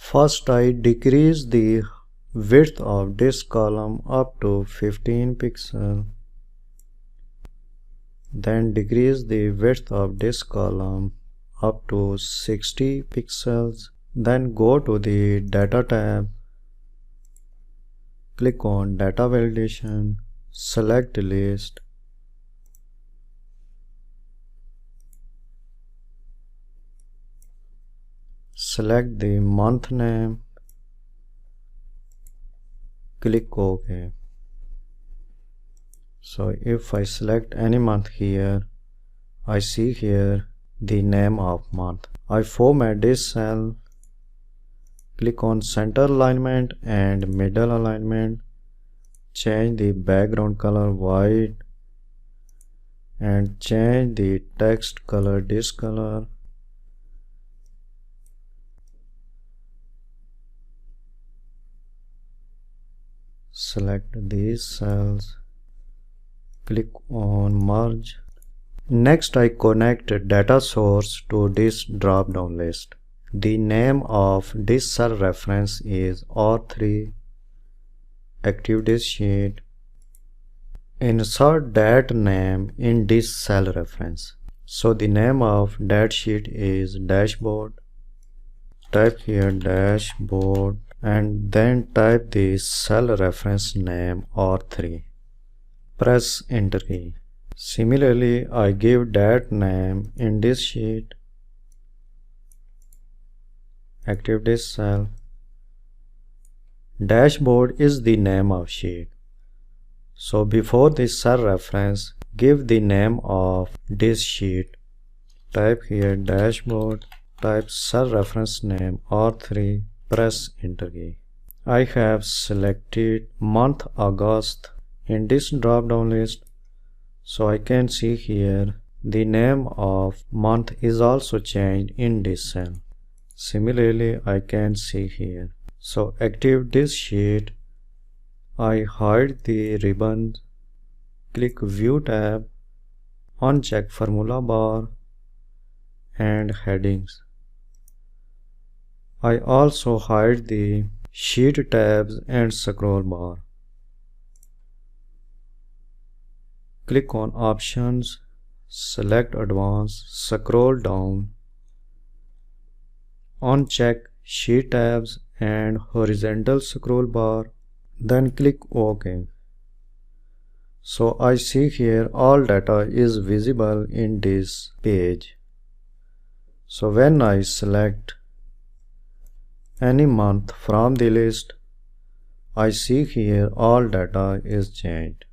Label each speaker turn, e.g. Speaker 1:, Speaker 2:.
Speaker 1: First, I decrease the width of this column up to 15 pixels. Then decrease the width of this column up to 60 pixels. Then go to the Data tab. Click on Data Validation. Select List. Select the month name. Click OK. So if I select any month here, I see here the name of month. I format this cell. Click on center alignment and middle alignment. Change the background color white and change the text color this color. Select these cells. Click on merge. Next, I connect data source to this drop down list. The name of this cell reference is R3. Active this sheet. Insert that name in this cell reference. So the name of that sheet is dashboard. Type here dashboard and then type the cell reference name R3. Press enter key. Similarly, I give that name in this sheet. Active this cell. Dashboard is the name of sheet. So before this cell reference, give the name of this sheet. Type here dashboard. Type cell reference name R3. Press enter key. I have selected month August in this drop down list. So I can see here the name of month is also changed in this cell. Similarly, I can see here. So active this sheet. I hide the ribbon. Click View tab. Uncheck Formula bar and headings. I also hide the sheet tabs and scroll bar. Click on Options, select Advanced, scroll down, uncheck Sheet tabs and horizontal scroll bar, then click OK. So I see here all data is visible in this page. So when I select any month from the list, I see here all data is changed.